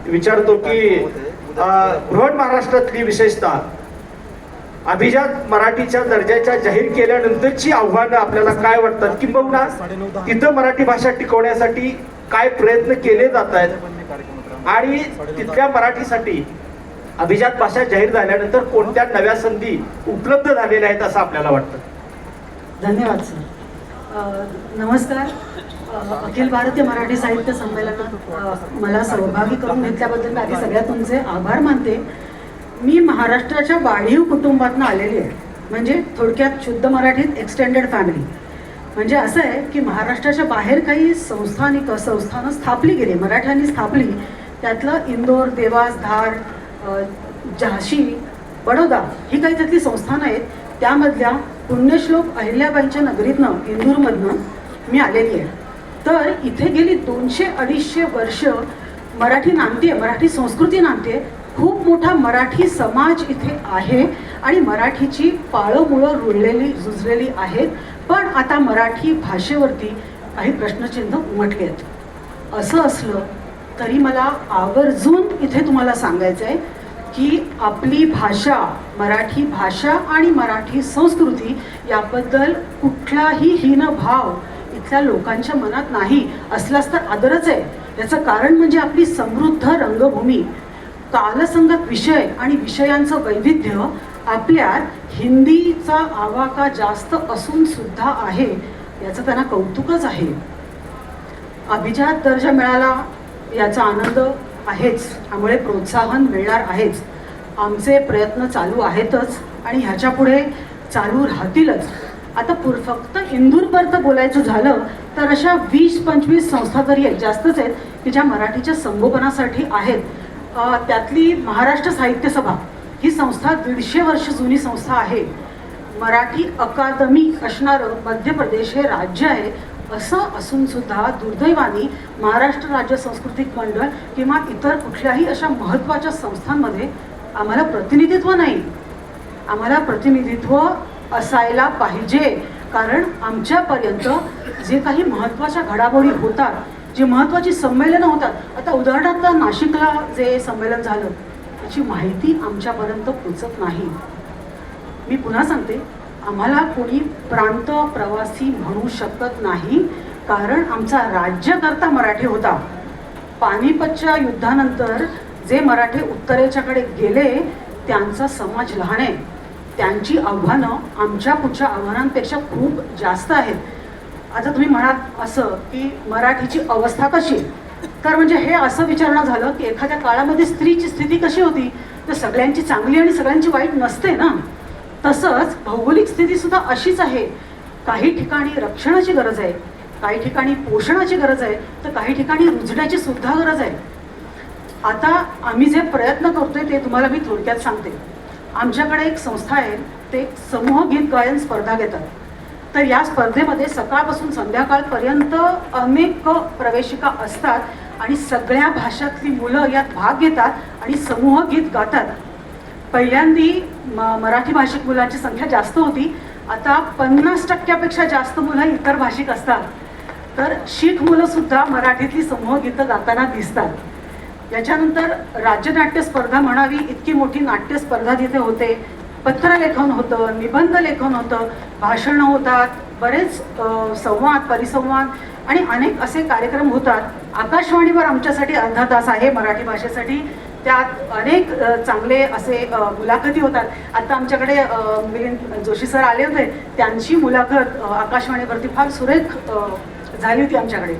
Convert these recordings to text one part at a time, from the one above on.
विचारतो की बृहन महाराष्ट्रातली विशेषतः अभिजात मराठीच्या दर्जाच्या जाहीर केल्यानंतरची आव्हानं आपल्याला काय वाटतात, किंबहुना तिथं मराठी भाषा टिकवण्यासाठी काय प्रयत्न केले जात आहेत आणि तिथल्या मराठीसाठी अभिजात भाषा जाहीर झाल्यानंतर कोणत्या नव्या संधी उपलब्ध झालेल्या आहेत असं आपल्याला वाटतं? धन्यवाद सर. नमस्कार. अखिल भारतीय मराठी साहित्य संमेलनात मला सहभागी करून घेतल्याबद्दल आधी सगळ्यात तुमचे आभार मानते. मी महाराष्ट्राच्या वाढीव कुटुंबातून आलेली आहे, म्हणजे थोडक्यात शुद्ध मराठीत एक्सटेंडेड फॅमिली. म्हणजे असं आहे की महाराष्ट्राच्या बाहेर काही संस्थानं स्थापली गेली, मराठ्यांनी स्थापली. त्यातलं इंदोर, देवास, धार, झाशी, बडोदा ही काही त्यातली संस्थानं आहेत. त्यामधल्या पुण्यश्लोक अहिल्याबाईंच्या नगरीतनं, इंदूरमधनं मी आलेली आहे. तर इथे गेली 200-250 वर्ष मराठी नांदते, मराठी संस्कृती नांदते. खूप मोठा मराठी समाज इथे आहे आणि मराठीची पाळंमुळं रुजलेली आहेत. पण आता मराठी भाषेवरती काही प्रश्नचिन्ह उमटले आहेत. असं असलं तरी मला आवर्जून इथे तुम्हाला सांगायचं आहे की आपली भाषा, मराठी भाषा आणि मराठी संस्कृती याबद्दल कुठलाही हीनभाव इथल्या लोकांच्या मनात नाही. असलाच तर आदरच आहे. याचं कारण म्हणजे आपली समृद्ध रंगभूमी, कालसंगत विषय आणि विषयांचं वैविध्य आपल्यात हिंदीचा आवाका जास्त असून सुद्धा आहे, याचं त्यांना कौतुकच आहे. अभिजात दर्जा मिळाला याचा आनंद आहेच, त्यामुळे प्रोत्साहन मिळणार आहेच. आमचे प्रयत्न चालू आहेतच आणि ह्याच्या पुढे चालू राहतीलच. आता फक्त इंदूरपर्यंत बोलायचं झालं तर अशा 20-25 संस्था तरी आहेत, जास्तच आहेत, की ज्या मराठीच्या संगोपनासाठी आहेत. त्यातली महाराष्ट्र साहित्य सभा ही संस्था 150 वर्ष जुनी संस्था आहे. मराठी अकादमी असणारं मध्य प्रदेश हे राज्य आहे. असं असून सुद्धा दुर्दैवाने महाराष्ट्र राज्य सांस्कृतिक मंडळ किंवा इतर कुठल्याही अशा महत्त्वाच्या संस्थांमध्ये आम्हाला प्रतिनिधित्व नाही. आम्हाला प्रतिनिधित्व असायला पाहिजे, कारण आमच्यापर्यंत जे काही महत्त्वाच्या घडामोडी होतात, जी महत्त्वाची संमेलनं होतात, आता उदाहरणार्थ नाशिकला जे संमेलन झालं त्याची माहिती आमच्यापर्यंत पोचत नाही. मी पुन्हा सांगते, आम्हाला कोणी प्रांत प्रवासी म्हणू शकत नाही, कारण आमचा राज्यकर्ता मराठी होता. पानिपतच्या युद्धानंतर जे मराठी उत्तरेच्याकडे गेले त्यांचा समाज लहान आहे. त्यांची आव्हानं आमच्या पुढच्या आव्हानांपेक्षा खूप जास्त आहेत. आता तुम्ही म्हणाल असं की मराठीची अवस्था कशी, तर म्हणजे हे असं विचारणं झालं की एखाद्या काळामध्ये स्त्रीची स्थिती कशी होती, तर सगळ्यांची चांगली आणि सगळ्यांची वाईट नसते ना. तसंच भौगोलिक स्थिती सुद्धा अशीच आहे. काही ठिकाणी रक्षणाची गरज आहे, काही ठिकाणी पोषणाची गरज आहे, तर काही ठिकाणी रुजण्याची सुद्धा गरज आहे. आता आम्ही जे प्रयत्न करतोय ते तुम्हाला मी थोडक्यात सांगते. आमच्याकडे एक संस्था आहे, ते समूह गीत गायन स्पर्धा घेतात. तर या स्पर्धेमध्ये सकाळपासून संध्याकाळपर्यंत अनेक प्रवेशिका असतात आणि सगळ्या भाषातली मुलं यात भाग घेतात आणि समूह गीत गातात. पहिल्यांदी मराठी भाषिक मुलांची संख्या जास्त होती. आता 50% जास्त मुलं इतर भाषिक असतात. तर शीख मुलं सुद्धा मराठीतली समूह गीतं गाताना दिसतात. याच्यानंतर राज्यनाट्य स्पर्धा म्हणावी इतकी मोठी नाट्य स्पर्धा तिथे होते. पत्रलेखन होतं, निबंध लेखन होतं, भाषणं होतात, बरेच संवाद, परिसंवाद आणि अनेक असे कार्यक्रम होतात. आकाशवाणीवर आमच्यासाठी अर्धा तास आहे मराठी भाषेसाठी. त्यात अनेक चांगले असे मुलाखती होतात. आता आमच्याकडे मिलिंद जोशी सर आले होते, त्यांची मुलाखत आकाशवाणीवरती फार सुरेख झाली होती आमच्याकडे.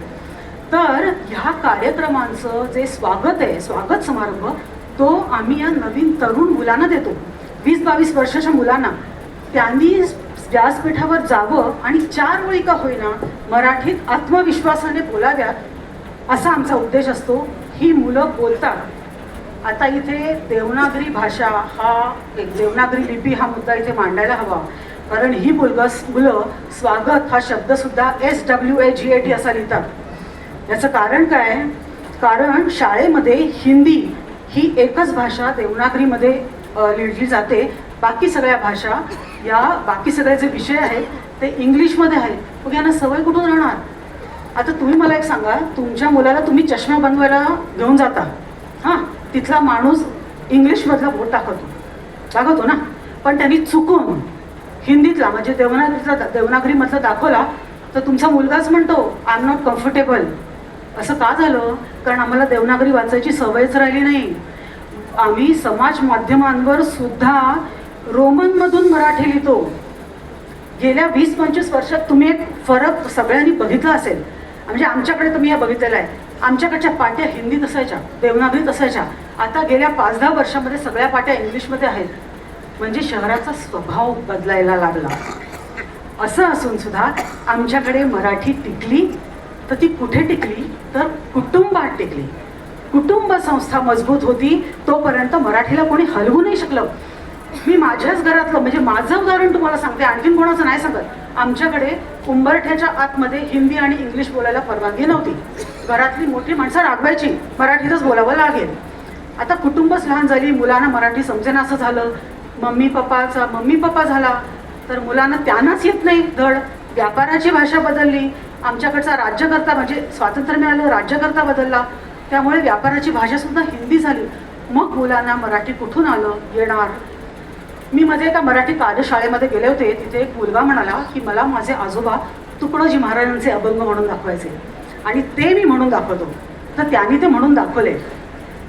तर ह्या कार्यक्रमांचं जे स्वागत आहे, स्वागत समारंभ, तो आम्ही या नवीन तरुण मुलांना देतो. 20-22 वर्षाच्या मुलांना. त्यांनी व्यासपीठावर जावं आणि 4 ओळी का होईना मराठीत आत्मविश्वासाने बोलाव्यात असा आमचा उद्देश असतो. ही मुलं बोलतात. आता इथे देवनागरी भाषा देवनागरी लिपी हा मुद्दा इथे मांडायला हवा, कारण ही मुलं स्वागत हा शब्दसुद्धा SWAGAT असा लिहितात. याचं कारण काय? कारण शाळेमध्ये हिंदी ही एकच भाषा देवनागरीमध्ये लिहिली जाते. बाकी सगळ्या भाषा, बाकी सगळे जे विषय आहेत ते इंग्लिशमध्ये आहेत. मग यांना सवय कुठून राहणार? आता तुम्ही मला एक सांगा, तुमच्या मुलाला तुम्ही चष्मा बनवायला घेऊन जाता, हां, तिथला माणूस इंग्लिशमधला बोट दाखवतो ना, पण त्यांनी चुकून हिंदीतला म्हणजे देवनागरीमधला दाखवला तर तुमचा मुलगाच म्हणतो आय एम नॉट कम्फर्टेबल. असं का झालं? कारण आम्हाला देवनागरी वाचायची सवयच राहिली नाही. आम्ही समाज माध्यमांवर सुद्धा रोमनमधून मराठी लिहितो. गेल्या 20-25 वर्षात तुम्ही एक फरक सगळ्यांनी बघितला असेल. म्हणजे आमच्याकडे तुम्ही हे बघितलेलं आहे, आमच्याकडच्या पाट्या हिंदीत असायच्या, देवनागरीत असायच्या. आता गेल्या 5-10 वर्षामध्ये सगळ्या पाट्या इंग्लिशमध्ये आहेत. म्हणजे शहराचा स्वभाव बदलायला लागला. असं असून सुद्धा आमच्याकडे मराठी टिकली. तर ती कुठे टिकली? तर कुटुंबात टिकली. कुटुंब संस्था मजबूत होती तोपर्यंत मराठीला कोणी हलवू नाही शकलं. मी माझ्याच घरातलं म्हणजे माझं उदाहरण तुम्हाला सांगते, आणखीन कोणाचं नाही सांगत. आमच्याकडे उंबरठ्याच्या आतमध्ये हिंदी आणि इंग्लिश बोलायला परवानगी नव्हती. घरातली मोठी माणसं रागवायची, मराठीतच बोलावं लागेल. आता कुटुंबच लहान झाली, मुलांना मराठी समजेना असं झालं. मम्मी पप्पा झाला तर मुलांना त्यांनाच येत नाही धड. व्यापाराची भाषा बदलली. आमच्याकडचा राज्यकर्ता म्हणजे स्वातंत्र्य मिळालं, राज्यकर्ता बदलला, त्यामुळे व्यापाराची भाषा सुद्धा हिंदी झाली. मग मुलांना मराठी कुठून येणार? मी मध्ये एका मराठी कार्यशाळेमध्ये गेले होते. तिथे एक मुलगा म्हणाला की मला माझे आजोबा तुकडोजी महाराजांचे अभंग म्हणून दाखवायचे आणि ते मी म्हणून दाखवतो. तर त्यांनी ते म्हणून दाखवले.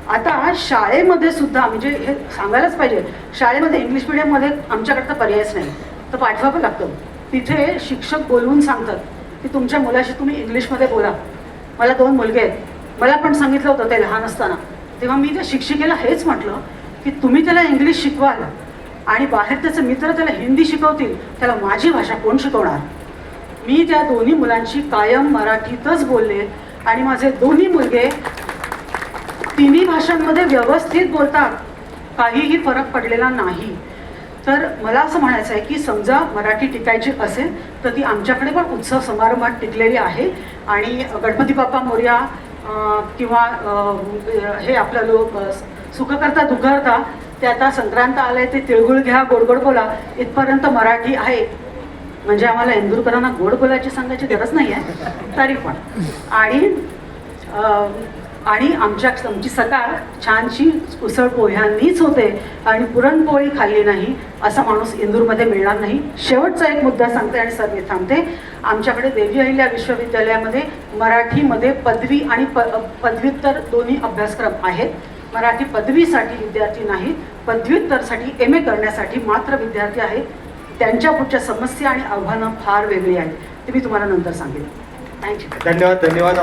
आता शाळेमध्ये सुद्धा म्हणजे हे सांगायलाच पाहिजे, शाळेमध्ये इंग्लिश मिडियममध्ये आमच्याकडचा पर्यायच नाही, तर पाठवावं लागतं. तिथे शिक्षक बोलवून सांगतात की तुमच्या मुलाशी तुम्ही इंग्लिशमध्ये बोला. मला 2 मुलगे आहेत. मला पण सांगितलं होतं ते लहान असताना. तेव्हा मी त्या शिक्षिकेला हेच म्हटलं की तुम्ही त्याला इंग्लिश शिकवाल आणि बाहेर त्याचे मित्र त्याला हिंदी शिकवतील, त्याला माझी भाषा कोण शिकवणार? मी त्या दोन्ही मुलांशी कायम मराठीतच बोलले आणि माझे दोन्ही मुलगे तिन्ही भाषांमध्ये व्यवस्थित बोलतात. काहीही फरक पडलेला नाही. तर मला असं म्हणायचं आहे की समजा मराठी टिकायची असेल तर ती आमच्याकडे पण उत्सव समारंभात टिकलेली आहे. आणि गणपती बाप्पा मोरया किंवा हे आपलं लोक सुखकर्ता दुखहर्ता, ते आता संक्रांत आलंय ते तिळगुळ घ्या गोड बोला इथपर्यंत मराठी आहे. म्हणजे आम्हाला इंदूरकरांना गोड बोलायची सांगायची गरज नाही आहे तरी पण. आणि आमची सकाळ छानशी उसळ पोह्यांनीच होते आणि पुरणपोळी खाल्ली नाही असा माणूस इंदूरमध्ये मिळणार नाही. शेवटचा एक मुद्दा सांगते आणि सर मी थांबते. आमच्याकडे देवी अहिल्या विश्वविद्यालयामध्ये मराठीमध्ये पदवी आणि पदव्युत्तर दोन्ही अभ्यासक्रम आहेत. मराठी पदवीसाठी विद्यार्थी नाहीत, पदव्युत्तरसाठी MA करण्यासाठी मात्र विद्यार्थी आहेत. त्यांच्या पुढच्या समस्या आणि आव्हानं फार वेगळी आहेत, ते मी तुम्हाला नंतर सांगेन. थँक्यू. धन्यवाद.